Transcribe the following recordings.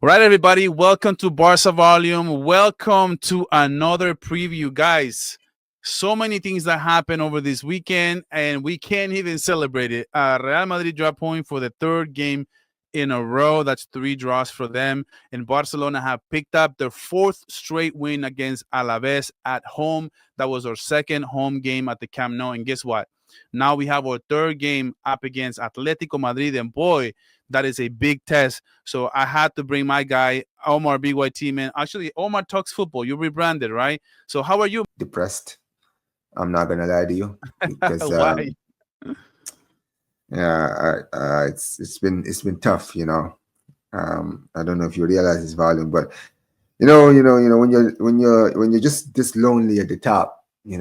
All right, everybody, welcome to Barça Volume. Welcome to another preview, guys. So many things that happened over this weekend, and we can't even celebrate it. Real Madrid dropped point for the third game in a row. That's 3 draws for them. And Barcelona have picked up their fourth straight win against Alaves at home. That was our second home game at the Camp Nou. And guess what? Now we have our third game up against Atletico Madrid. And boy, that is a big test. So I had to bring my guy, Omar BYT, man. Actually, Omar talks football. You rebranded, right? So how are you? Depressed. I'm not gonna lie to you because Why? yeah, it's been tough. I don't know if you realize this volume, but when you're just this lonely at the top, and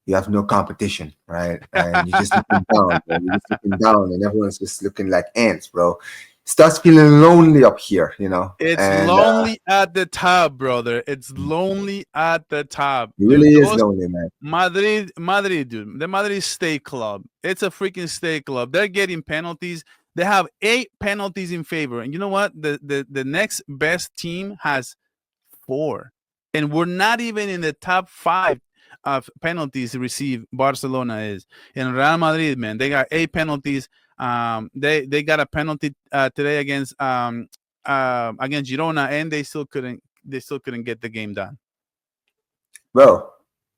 you have no competition, right? And you're just looking down, bro. You're just looking down, and everyone's just looking like ants, bro. Starts feeling lonely up here, It's and lonely at the top, brother. It's lonely at the top. it Dude, really is those lonely, man. Madrid, dude. The Madrid State Club. It's a freaking state club. They're getting penalties. They have 8 penalties in favor. And you know what? The next best team has 4. And we're not even in the top 5 of penalties received. Barcelona is. In Real Madrid, man, they got 8 penalties. They got a penalty today against Girona, and they still couldn't get the game done. Bro,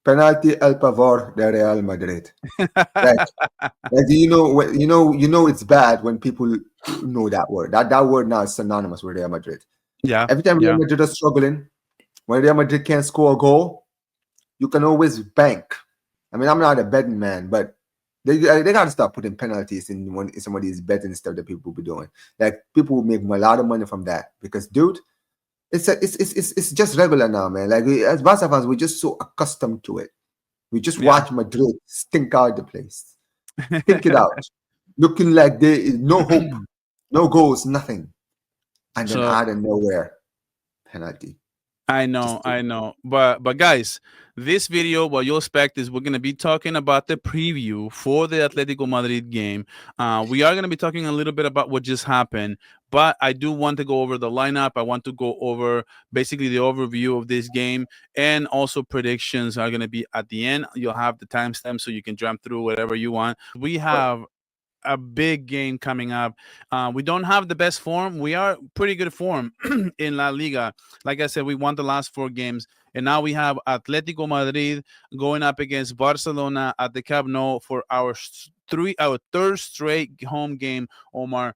penalty el pavor de Real Madrid. Like, it's bad when people know that word. That word now is synonymous with Real Madrid. Yeah, Every time Real yeah. Madrid is struggling, when Real Madrid can't score a goal, you can always bank. I mean, I'm not a betting man, but they got to stop putting penalties in some of these betting stuff that people be doing. Like, people will make a lot of money from that because, dude, it's just regular now, man. Like, as Barca fans, we're just so accustomed to it. We just watch Madrid stink out the place, stink it out, looking like there is no hope, no goals, nothing, and then So out of nowhere, penalty. I Just know. But guys, this video, what you'll expect is we're gonna be talking about the preview for the Atletico Madrid game. We are gonna be talking a little bit about what just happened, but I do want to go over the lineup. I want to go over basically the overview of this game, and also predictions are gonna be at the end. You'll have the timestamp so you can jump through whatever you want. We but have a big game coming up. We don't have the best form. We are pretty good form in La Liga. Like I said, we won the last 4 games, and now we have Atletico Madrid going up against Barcelona at the Camp Nou for our third straight home game. Omar,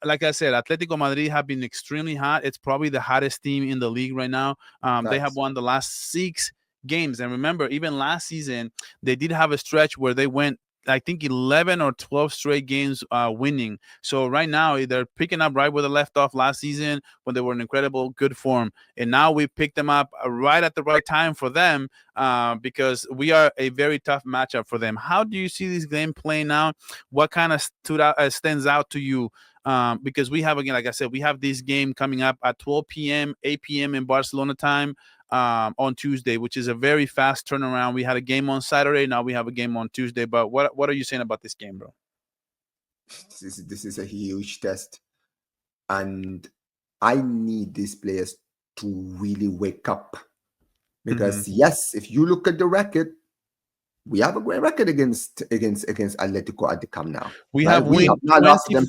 like I said, Atletico Madrid have been extremely hot. It's probably the hottest team in the league right now. They have facts. won the last 6 games, and remember, even last season they did have a stretch where they went, I think, 11 or 12 straight games winning. So right now they're picking up right where they left off last season when they were in incredible good form. And now we picked them up right at the right time for them because we are a very tough matchup for them. How do you see this game playing out? What kind of stands out to you? Because we have, again, like I said, we have this game coming up at 12 p.m., 8 p.m. in Barcelona time on Tuesday, which is a very fast turnaround. We had a game on Saturday, now we have a game on Tuesday. But what are you saying about this game, bro? This is a huge test, and I need these players to really wake up Mm-hmm. because yes, if you look at the record, we have a great record against Atletico at the Camp now, We right? have We win have not lost 20, to them.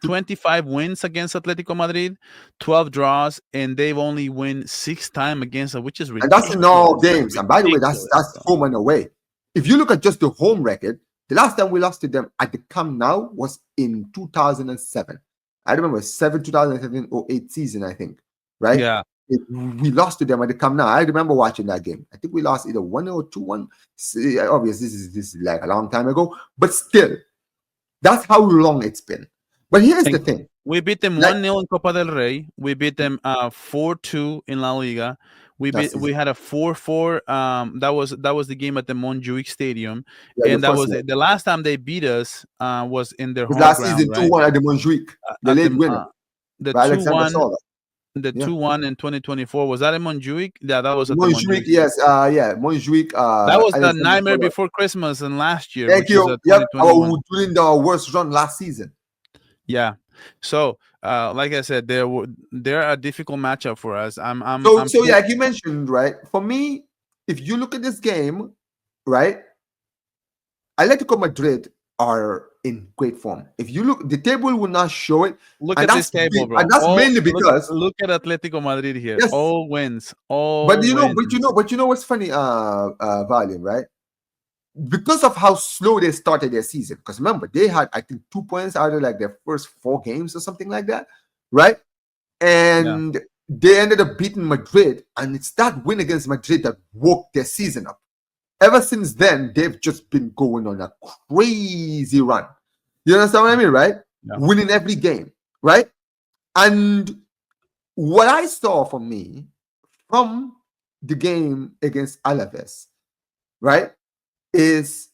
25 wins against Atletico Madrid, 12 draws, and they've only win 6 times against them, which is And that's in all ridiculous. games. And by the way, that's Bro. home and away. If you look at just the home record, the last time we lost to them at the Camp Nou was in 2007. I remember 2007 or 8 season, I think, right? Yeah. We lost to them at the Camp Nou. I remember watching that game. I think we lost either 1 or 2-1. Obviously, this is like a long time ago, but still, that's how long it's been. But here's the And thing. we beat them Like, 1-0 in Copa del Rey. We beat them 4-2 in La Liga. that's We had a 4-4. That was the game at the Montjuic Stadium, yeah, the and that first was leg. it. The last time they beat us was in their Because home last ground, season, right? 2-1 at the Montjuic, the At late winner the by two Alexander one Sola. the Yeah. 2-1 in 2024, was that in Montjuic? Yeah, that was at the Montjuic, Montjuic. yes, Montjuic, That was the Alexander nightmare Sola. before Christmas and last year, Thank which is you. Yep, 2021. during the worst run last season. Yeah. So, like I said, they're a difficult matchup for us. So yeah, like you mentioned, right? For me, if you look at this game, right, Atletico Madrid are in great form. If you look, the table will not show it, Look and at this table, bro. and that's All mainly because look at Atletico Madrid here. yes, All wins, but all wins. but you know what's funny, Volume, right? Because of how slow they started their season. Because remember, they had I think 2 points out of like their first 4 games or something like that, right? Yeah, And they ended up beating Madrid, and it's that win against Madrid that woke their season up. Ever since then, they've just been going on a crazy run. You understand what I mean, right? yeah, Winning every game, right? And what I saw for me from the game against Alaves, right, is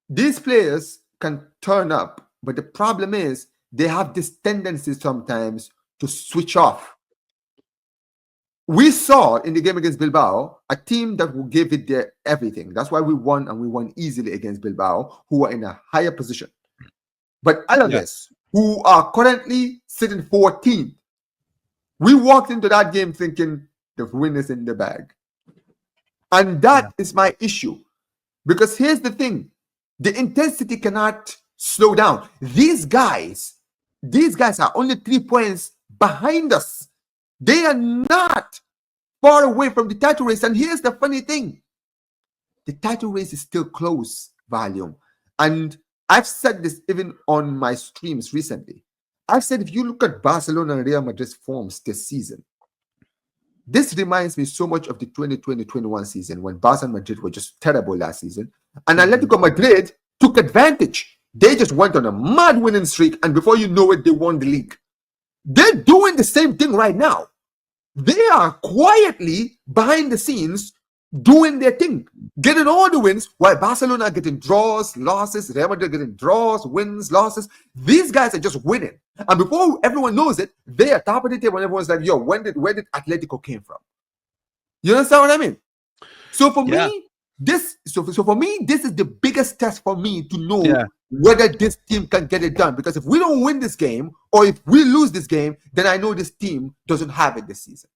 these players can turn up, but the problem is they have this tendency sometimes to switch off. We saw in the game against Bilbao a team that will give it their everything. That's why we won, and we won easily against Bilbao, who are in a higher position. But yeah, Alaves, who are currently sitting 14th, we walked into that game thinking the win is in the bag. And yeah, that is my issue. Because here's the thing, the intensity cannot slow down. These guys are only 3 points behind us. They are not far away from the title race. And here's the funny thing, the title race is still close, Volume. And I've said this even on my streams recently. I've said if you look at Barcelona and Real Madrid's forms this season, this reminds me so much of the 2020-21 season when Barca and Madrid were just terrible last season. And Atletico Madrid took advantage. They just went on a mad winning streak, and before you know it, they won the league. They're doing the same thing right now. They are quietly behind the scenes doing their thing, getting all the wins, while Barcelona are getting draws, losses, Real Madrid getting draws, wins, losses. These guys are just winning. And before everyone knows it, they are top of the table and everyone's like, yo, where did Atletico came from? You understand what I mean? So for yeah, me, this is the biggest test for me to know yeah. whether this team can get it done. Because if we don't win this game or if we lose this game, then I know this team doesn't have it this season.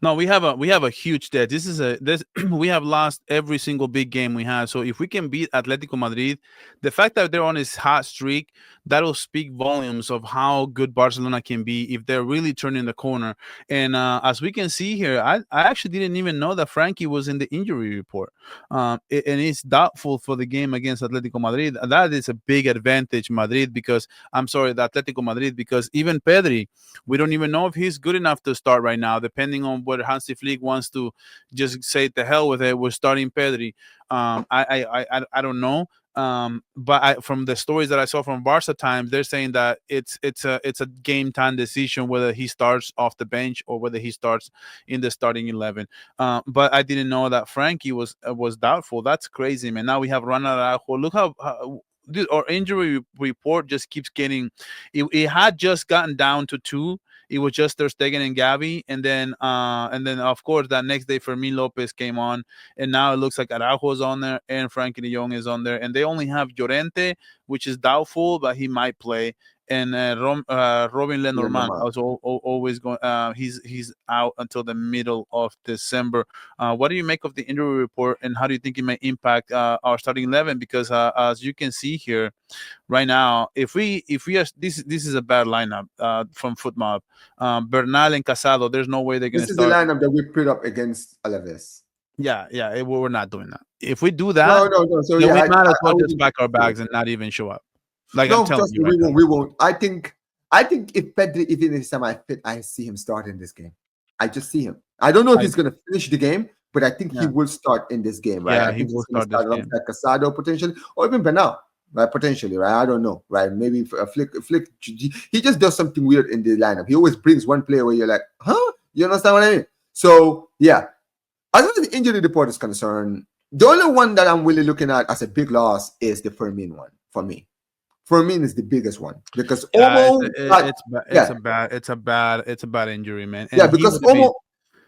No, we have a huge debt. This we have lost every single big game we have. So if we can beat Atletico Madrid, the fact that they're on this hot streak, that'll speak volumes of how good Barcelona can be if they're really turning the corner. And as we can see here, I actually didn't even know that Frankie was in the injury report, and it's doubtful for the game against Atletico Madrid. That is a big advantage, Madrid, because I'm sorry, the Atletico Madrid, because even Pedri, we don't even know if he's good enough to start right now, depending on what Hansi Flick wants to just say to hell with it. We're starting Pedri. I don't know. But from the stories that I saw from Barca times, they're saying that it's a game time decision whether he starts off the bench or whether he starts in the starting 11. But I didn't know that Frankie was doubtful. That's crazy, man. Now we have Ronald Araujo. Look how dude, our injury report just keeps getting. It had just gotten down to 2. It was just Ter Stegen and Gavi, and then of course that next day Fermin Lopez came on, and now it looks like Araujo's on there and Frankie De Jong is on there, and they only have Llorente, which is doubtful, but he might play, and Robin Lenormand was always going. He's out until the middle of December. What do you make of the injury report, and how do you think it may impact our starting 11? Because as you can see here, right now, if we are, this is a bad lineup from FootMob. Bernal and Casado, there's no way they're going This to is the start. lineup that we put up against Alaves. Yeah, we're not doing that. If we do that, No. So then yeah, we might as I well just wouldn't. pack our bags and not even show up. Like I'm No, telling trust you me, right now. we won't. I think if Pedri, even if semi fit, I see him start in this game. I just see him. I don't know if he's going to finish the game, but I think he Yeah, will start in this game, right? yeah, I he think will he's going to start this start game. alongside Casado potentially, or even Bernal, right? Potentially, right? I don't know, right? Maybe Flick, he just does something weird in the lineup. He always brings one player where you're like, huh? You understand what I mean? So yeah, as far as the injury report is concerned, the only one that I'm really looking at as a big loss is the Fermin one for me. Fermin is the biggest one because Yeah, Omo got, yeah, it's a bad injury, man. yeah, And he because would have been, Omo,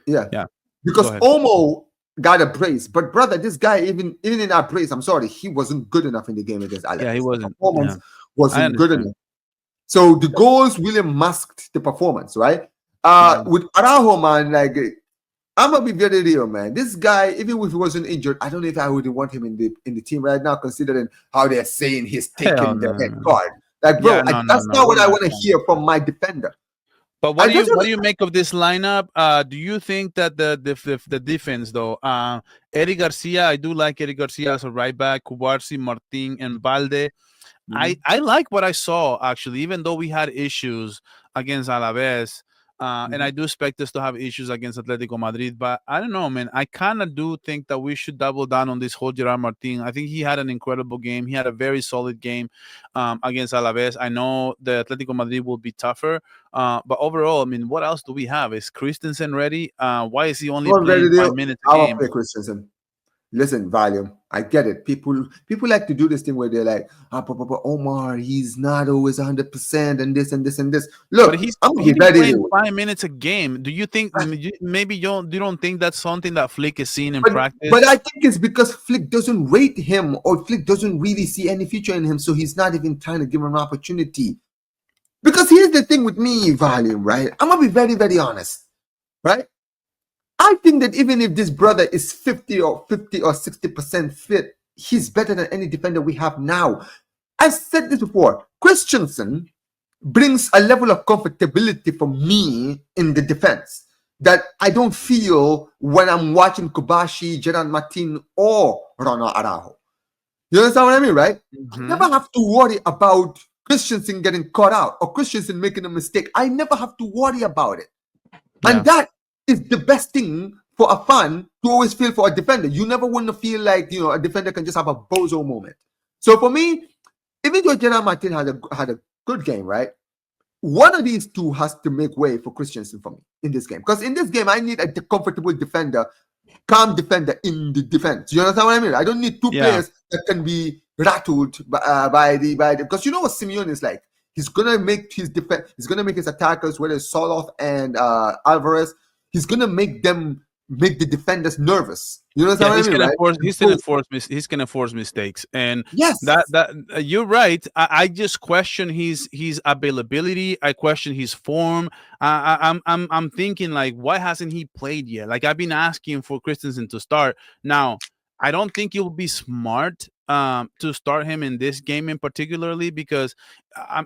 yeah, yeah. Go because ahead. Omo got a brace. But brother, this guy even in that brace, I'm sorry, he wasn't good enough in the game against Yeah, he Alaves. The wasn't. Yeah, performance I wasn't good understand. enough. So the goals really masked the performance, right? With Araujo, man, like I'm gonna be very real, man. This guy, even if he wasn't injured, I don't know if I would want him in the team right now, considering how they're saying he's Hell taking the red no. card. Like, bro, Yeah, no, no, that's no. not We're what I not want to trying hear to from my defender. But I just what want do you make of this lineup? Do you think that the defense though, Eric Garcia, I do like Eric Garcia as a right back, Cubarsi, Martin, and Balde. I like what I saw actually, even though we had issues against Alaves. And I do expect us to have issues against Atletico Madrid, but I don't know, man. I kind of do think that we should double down on this whole Gerard Martin. I think he had an incredible game. He had a very solid game against Alaves. I know the Atletico Madrid will be tougher, but overall, I mean, what else do we have? Is Christensen ready? Why is he only I'm ready playing to 5 minutes a I will game? play Christensen. Listen, volume. I get it. People like to do this thing where they're like, Omar, he's not always 100% and this and this and this. But Look, I'm gonna he's be been ready playing to. 5 minutes a game. Do you think maybe you don't think that's something that Flick is seeing in But practice? I think it's because Flick doesn't rate him, or Flick doesn't really see any future in him, so he's not even trying to give him an opportunity. Because here's the thing with me, volume, right? I'm gonna be very, very honest, right? I think that even if this brother is 50 or 60% fit, he's better than any defender we have now. I've said this before. Christensen brings a level of comfortability for me in the defense that I don't feel when I'm watching Kobashi, Gerard Martin, or Ronald Araujo. You understand what I mean, right? I never have to worry about Christensen getting caught out or Christensen making a mistake. I never have to worry about it. Yeah. And that is the best thing for a fan to always feel for a defender. You never want to feel like, a defender can just have a bozo moment. So for me, even though Gerard Martin had a good game, right? One of these two has to make way for Christensen for me in this game. Because in this game, I need a comfortable defender, calm defender in the defense. You understand what I mean? I don't need two players that can be rattled by the because you know what Simeone is like. He's gonna make his defense. He's gonna make his attackers, whether it's Soloth and Alvarez. He's gonna make the defenders nervous. You know what I mean, right? He's gonna force mistakes, and yes, that you're right. I just question his availability. I question his form. I'm thinking like, why hasn't he played yet? Like I've been asking for Christensen to start. Now I don't think it would be smart to start him in this game in particularly because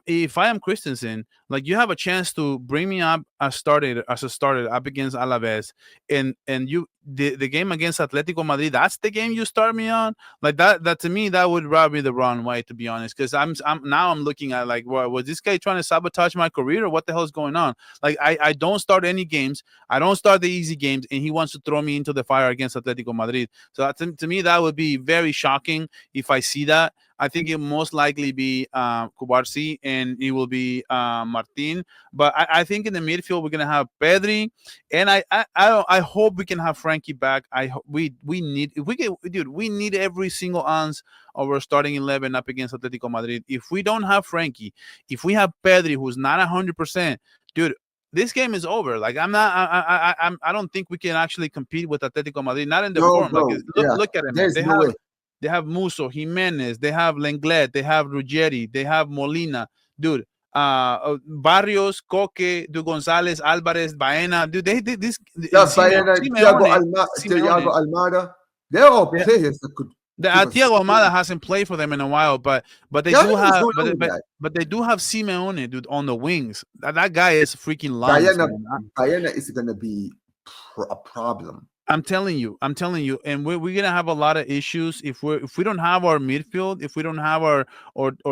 if I am Christensen, like you have a chance to bring me up as a starter up against Alaves, and the game against Atletico Madrid, that's the game you start me on. Like that to me, that would rub me the wrong way, to be honest. Because I'm looking at like, what was this guy trying to sabotage my career or what the hell is going on? Like I don't start any games. I don't start the easy games, and he wants to throw me into the fire against Atletico Madrid. So to me, that would be very shocking if I see that. I think it most likely be Cubarsi and it will be Martin. But I think in the midfield we're gonna have Pedri, and I hope we can have Frankie back. We need we need every single ounce of our starting 11 up against Atletico Madrid. If we don't have Frankie, if we have Pedri who's not 100%, dude, this game is over. Like I don't think we can actually compete with Atletico Madrid. Not in the form. bro, Like look at him. There's no way. They have Musso, Jimenez, they have Lenglet, they have Ruggeri, they have Molina, dude. Barrios, Coque, Du Gonzalez, Alvarez, Baena, dude. They did this. Thiago Almada. They're all players that could. Thiago Almada hasn't played for them in a while, but they do have but they do have Simeone, dude, on the wings. That guy is freaking lungs. Baena is gonna be a problem. I'm telling you, and we're gonna have a lot of issues if we don't have our midfield, if we don't have our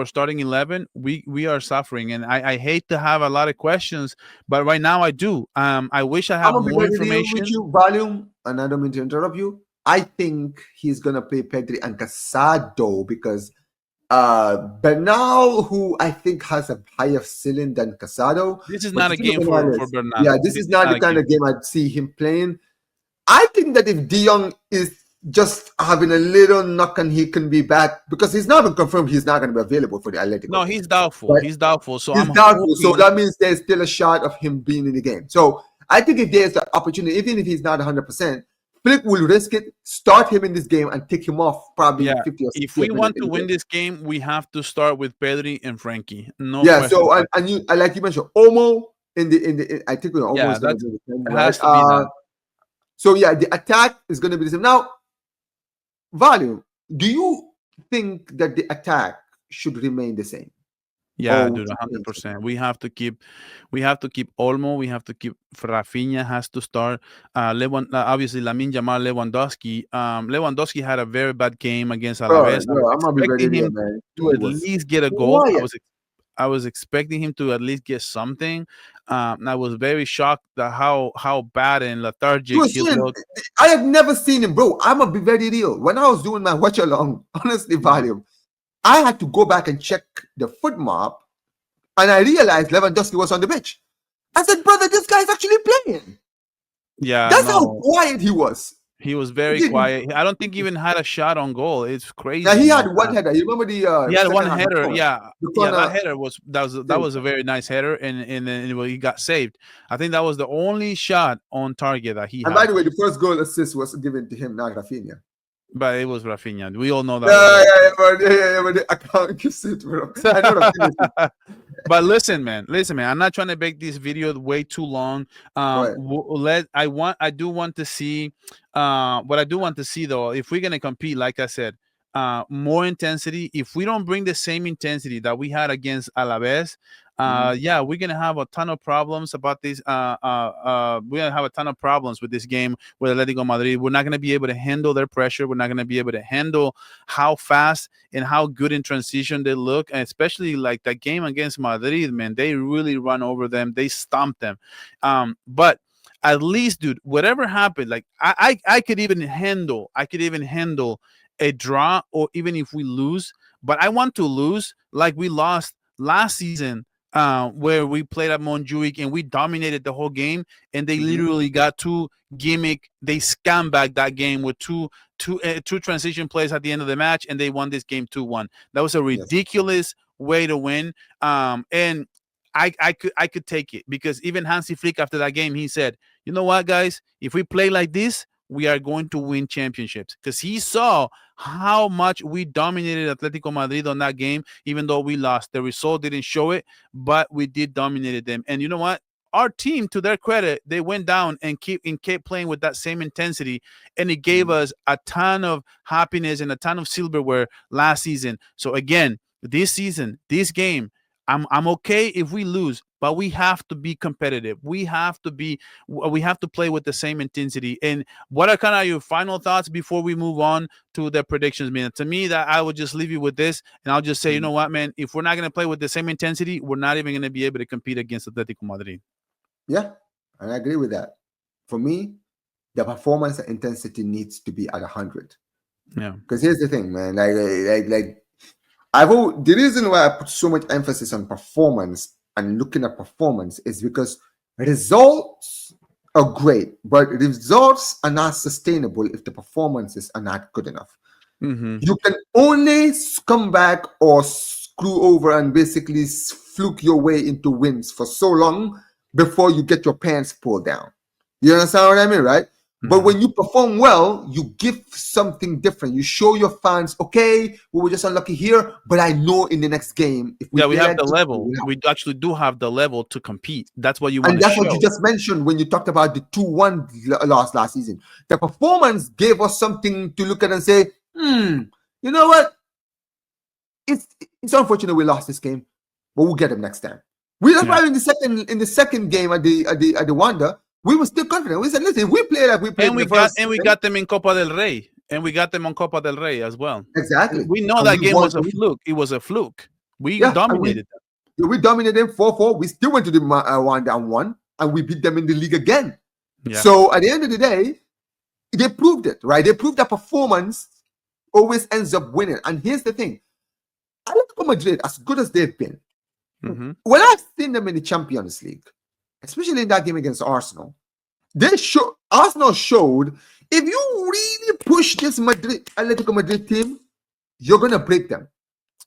starting 11, we are suffering, and I hate to have a lot of questions, but right now I do. I wish I have more information. With you, volume, and I don't mean to interrupt you. I think he's gonna play Pedri and Casado because Bernal, who I think has a higher ceiling than Casado. This is not a game for Bernal. Yeah, this is not the kind of game I'd see him playing. I think that if De Jong is just having a little knock and he can be back, because he's not been confirmed he's not going to be available for the Atletico. No, he's doubtful. Right? He's doubtful. So So that means there's still a shot of him being in the game. So I think if there's the opportunity, even if he's not 100%, Flick will risk it, start him in this game, and take him off probably in Yeah. 50 or If 60 we minutes want in to the win game. this game, we have to start with Pedri and Frankie. No Yeah. question. So and you, like you mentioned, Omo I think we're Yeah, almost going to that's do the same, it right? has to be that. So yeah, the attack is going to be the same. Now, Value, do you think that the attack should remain the same? Yeah, Or dude, would you change it? 100%. We have to keep Olmo. We have to keep Rafinha has to start. Obviously Lamine Yamal, Lewandowski. Lewandowski had a very bad game against Alaves. I was I'm gonna be very expecting real, him man. He to at was least get a goal. quiet. I was expecting him to at least get something. I was very shocked at how bad and You lethargic were he seeing, looked. I have never seen him, bro. I'm gonna be very real. When I was doing my watch along, honestly, Yeah. Value, I had to go back and check the foot map, and I realized Lewandowski was on the pitch. I said, brother, this guy's actually playing. Yeah, That's how no, quiet he was. he was He very didn't. quiet. I don't think he even had a shot on goal. It's Now crazy, he man. had one header. You remember He the had one second half, header. Yeah, the yeah, that corner header that save. was a very nice header, and then he got saved. I think that was the only shot on target that he And by had, the way, the first goal assist was given to him, not Rafinha. but it was Rafinha. We all know that was Yeah, Rafinha. but I can't kiss it, bro. I know Rafinha. But listen, man. I'm not trying to make this video way too long. Go ahead. I do want to see. What I do want to see though, if we're gonna compete, like I said, more intensity. If we don't bring the same intensity that we had against Alaves, yeah, we're gonna have a ton of problems about this. We're gonna have a ton of problems with this game with Atletico Madrid. We're not gonna be able to handle their pressure. We're not gonna be able to handle how fast and how good in transition they look, and especially like that game against Madrid, man. They really run over them. They stomp them. But at least, dude, whatever happened, like I could even handle. I could even handle a draw, or even if we lose. But I want to lose like we lost last season, where we played at Montjuic and we dominated the whole game, and they literally got two gimmick. They scambagged that game with two transition plays at the end of the match, and they won this game 2-1. That was a Yes. ridiculous way to win. And I could take it, because even Hansi Flick after that game, he said, "You know what, guys? If we play like this, we are going to win championships," because he saw how much we dominated Atletico Madrid on that game. Even though we lost, the result didn't show it, but we did dominate them. And you know what? Our team, to their credit, they went down and kept playing with that same intensity, and it gave us a ton of happiness and a ton of silverware last season. So again, this season, this game, I'm okay if we lose, but we have to be competitive. We have to play with the same intensity. And what are kind of your final thoughts before we move on to the predictions, man? To me, that I would just leave you with this, and I'll just say, you know what, man? If we're not going to play with the same intensity, we're not even going to be able to compete against Atletico Madrid. Yeah, and I agree with that. For me, the performance and intensity needs to be at 100. Yeah. Because here's the thing, man. Like the reason why I put so much emphasis on performance and looking at performance is because results are great, but results are not sustainable if the performances are not good enough. You can only come back or screw over and basically fluke your way into wins for so long before you get your pants pulled down. You understand what I mean, right? But when you perform well, you give something different. You show your fans, okay, we were just unlucky here, but I know in the next game, if we we have the this, level. We actually do have the level to compete. That's what you want and to that's show. what you just mentioned when you talked about the 2-1 loss last season. The performance gave us something to look at and say, you know what? It's unfortunate we lost this game, but we'll get them next time. That's why in the second game at the Wanda, we were still confident. We said, listen, if we play like we played we got them in Copa del Rey, and we got them on Copa del Rey as well. Exactly. We know that game was a fluke. It was a fluke. We dominated them. We dominated them 4-4. We still went to the 1-1, and we beat them in the league again. Yeah. So at the end of the day, they proved it, right? They proved that performance always ends up winning. And here's the thing. Atletico Madrid, as good as they've been, when I've seen them in the Champions League, especially in that game against Arsenal, Arsenal showed if you really push this Atletico Madrid team, you're gonna break them.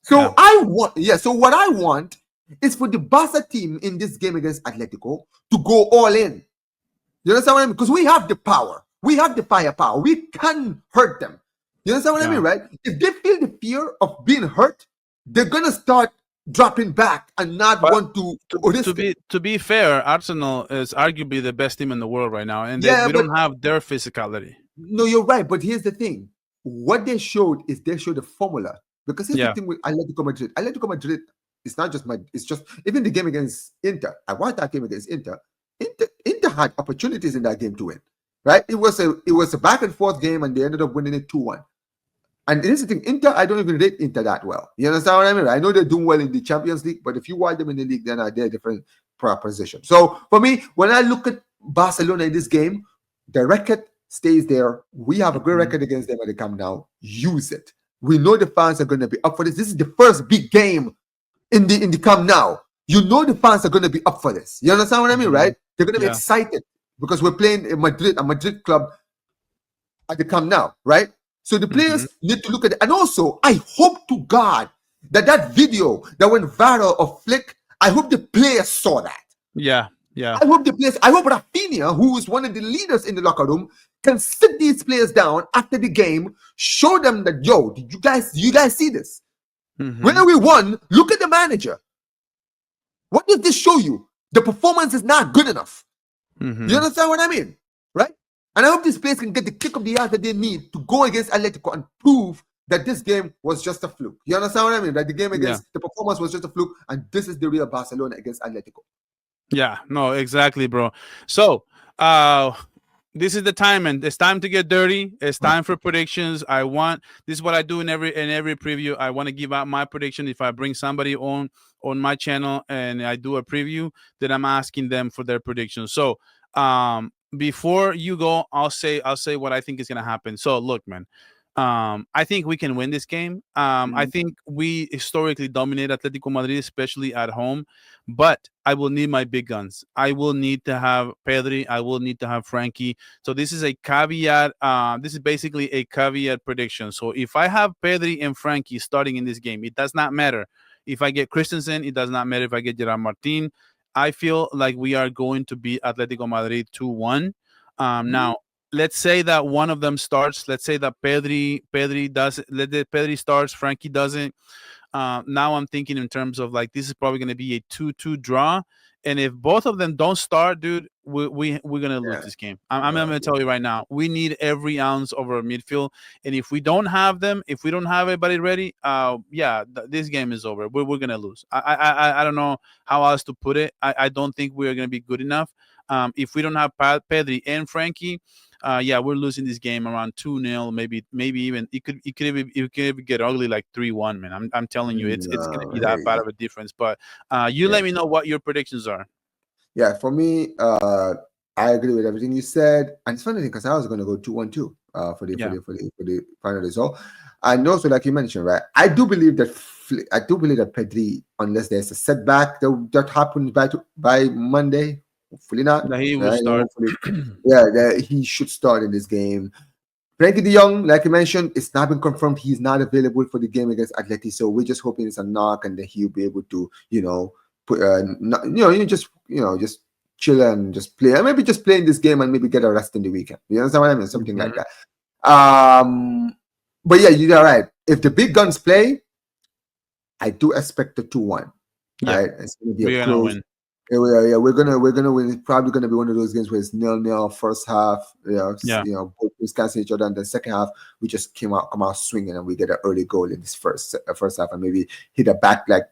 So So what I want is for the Barca team in this game against Atletico to go all in. You understand what I mean? Because we have the power. We have the firepower. We can hurt them. You understand what I Yeah. mean, right? If they feel the fear of being hurt, they're gonna start dropping back and not But want to risk it. to be fair, Arsenal is arguably the best team in the world right now, and Yeah, we but don't have their physicality. no, you're right. But here's the thing: what they showed is they showed the formula. Because here's the Yeah. thing with Atletico Madrid. Atletico Madrid, it's not just my. It's just even the game against Inter. I watched that game against Inter. Inter had opportunities in that game to win. Right? It was a back and forth game, and they ended up winning it 2-1. And here's the thing: Inter, I don't even rate Inter that well. You understand what I mean? I know they're doing well in the Champions League, but if you watch them in the league, they're not. They're a different proposition. So for me, when I look at Barcelona in this game, the record stays there. We have a great Mhm. record against them when they come now. Use it. We know the fans are going to be up for this. This is the first big game in the Camp now. You know the fans are going to be up for this. You understand what I mean, Mhm. right? They're going to be Yeah. excited because we're playing in Madrid, a Madrid club at the Camp now, right? So the players Mhm. need to look at it. And also, I hope to God that video that went viral of Flick, I hope the players saw that. Yeah. Yeah. I hope Rafinha, who is one of the leaders in the locker room, can sit these players down after the game, show them that, yo, did you guys see this? Mhm. When we won, look at the manager. What does this show you? The performance is not good enough. Mhm. You understand what I mean? Right? And I hope this players can get the kick of the ass that they need to go against Atletico and prove that this game was just a fluke. You understand what I mean? That the game against the performance was just a fluke, and this is the real Barcelona against Atletico. Yeah, no, exactly, bro. So, this is the time, and it's time to get dirty. It's time for predictions. This is what I do in every preview. I want to give out my prediction. If I bring somebody on my channel and I do a preview, then I'm asking them for their predictions. So, before you go, I'll say what I think is gonna happen. So, look, man. I think we can win this game. I think we historically dominate Atletico Madrid, especially at home. But I will need my big guns. I will need to have Pedri. I will need to have Frankie. So this is a caveat. This is basically a caveat prediction. So if I have Pedri and Frankie starting in this game, it does not matter. If I get Christensen, it does not matter if I get Gerard Martin. I feel like we are going to beat Atletico Madrid 2-1. Now, let's say that one of them starts. Let's say that Pedri does. Pedri starts. Frankie doesn't. Now I'm thinking in terms of like this is probably going to be a 2-2 draw, and if both of them don't start, dude, we're going to lose this game. I'm going to tell you right now, we need every ounce of our midfield, and if we don't have them, if we don't have everybody ready, this game is over. We're going to lose. I don't know how else to put it. I don't think we're going to be good enough. If we don't have Pedri and Frankie, we're losing this game around 2-0, maybe even it could even get ugly like 3-1, man. I'm telling you, it's gonna No, be that bad hey, of a difference. But you yeah, let me know what your predictions are. yeah. For me, I agree with everything you said, and it's funny because I was going to go 2-1 too for the for Yeah. the for the for the final result. And also, like you mentioned, right? I do believe that Pedri, unless there's a setback that happens by Monday, hopefully not. That he will Right? start. Hopefully, yeah, that he should start in this game. Frankie De Jong, like you mentioned, it's not been confirmed. He's not available for the game against Atleti, so we're just hoping it's a knock and then he'll be able to, put, just chill and just play, and maybe just play in this game and maybe get a rest in the weekend. You understand what I mean? Something like Mhm. that. But yeah, you're right. If the big guns play, I do expect a 2-1. Yeah, Right? It's gonna be a we're gonna close. win. Yeah, we're gonna win. It's probably gonna be one of those games where it's 0-0 first half. Yeah. Both teams cancel each other, and the second half we just come out swinging, and we get an early goal in this first half, and maybe hit a back like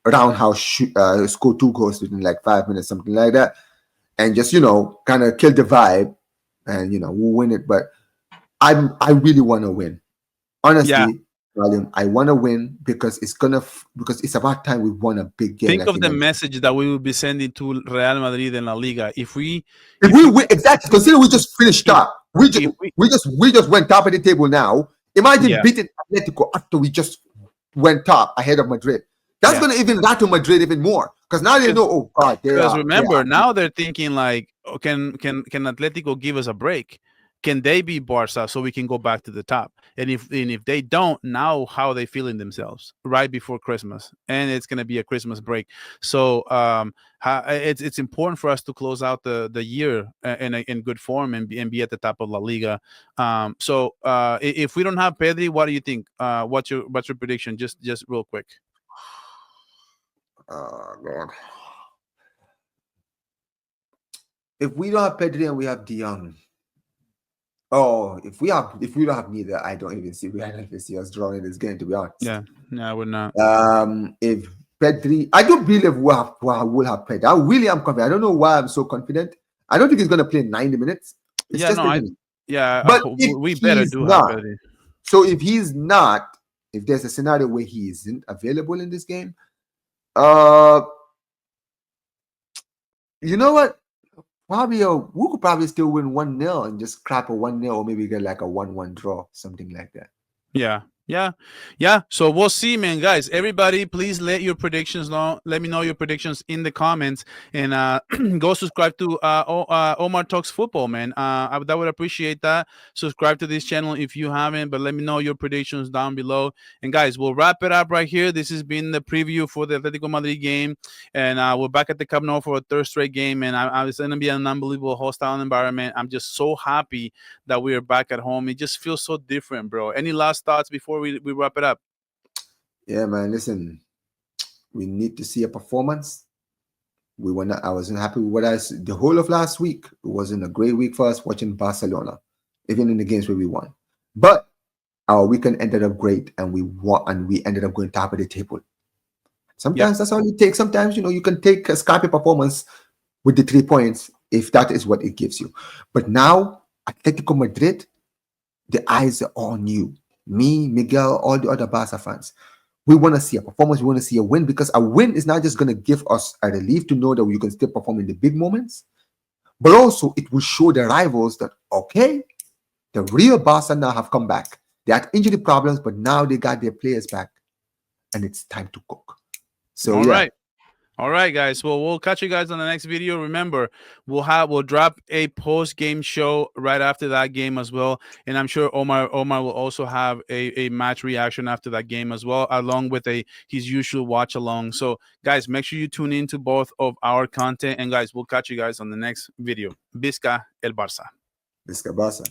roundhouse score 2 goals within like 5 minutes, something like that, and just kind of kill the vibe, and we'll win it. But I really want to win, Yeah. honestly. William, I want to win because because it's about time we won a big game, Think like of you the mentioned. message that we will be sending to Real Madrid and La Liga. If we If if we we win, exactly, consider we just finished dude, top. We just if we we just went top of the table now. Imagine yeah, beating Atletico after we just went top ahead of Madrid. That's yeah. gonna even rattle Madrid even more because now they know. Oh God, they Because are. remember, now they're thinking like, oh, can Atletico give us a break? can they beat Barca so we can go back to the top? And if they don't, now how are they feeling themselves right before Christmas? And it's going to be a Christmas break. So it's important for us to close out the year in good form and be at the top of La Liga. So if we don't have Pedri, what do you think? What's your prediction? Just real quick. God. If we don't have Pedri and we have De Jong, if we don't have neither, I don't even see us drawing this game, to be honest. Yeah, no, we're not. If Pedri, I do believe we'll have Pedri. I really am confident. I don't know why I'm so confident. I don't think he's going to play 90 minutes. It's yeah, no, but we better do have Pedri. So if he's not, if there's a scenario where he isn't available in this game, you know what? Probably we could probably still win 1-0 and just crap a 1-0 or maybe get like a 1-1 draw, something like that. Yeah. So we'll see, man, guys. Everybody, please let your predictions know. Let me know your predictions in the comments, and go subscribe to Omar Talks Football, man. I would appreciate that. Subscribe to this channel if you haven't, but let me know your predictions down below. And guys, we'll wrap it up right here. This has been the preview for the Atlético Madrid game, and we're back at the Camp Nou for a third straight game, and it's going to be an unbelievable hostile environment. I'm just so happy that we are back at home. It just feels so different, bro. Any last thoughts before we wrap it up? Yeah, man. Listen, we need to see a performance. I wasn't happy with the whole of last week. It wasn't a great week for us watching Barcelona, even in the games where we won. But our weekend ended up great, and we won, and we ended up going top of the table. Sometimes that's all you take. Sometimes you can take a scrappy performance with the 3 points if that is what it gives you. But now, Atletico Madrid, the eyes are on you. Me, Miguel, all the other Barca fans. We want to see a performance. We want to see a win, because a win is not just going to give us a relief to know that we can still perform in the big moments, but also it will show the rivals that, okay, the real Barca now have come back. They had injury problems, but now they got their players back, and it's time to cook. So, All right, guys. Well, we'll catch you guys on the next video. Remember, we'll drop a post-game show right after that game as well, and I'm sure Omar will also have a match reaction after that game as well, along with his usual watch along. So, guys, make sure you tune in to both of our content, and guys, we'll catch you guys on the next video. Visca el Barça. Visca Barça.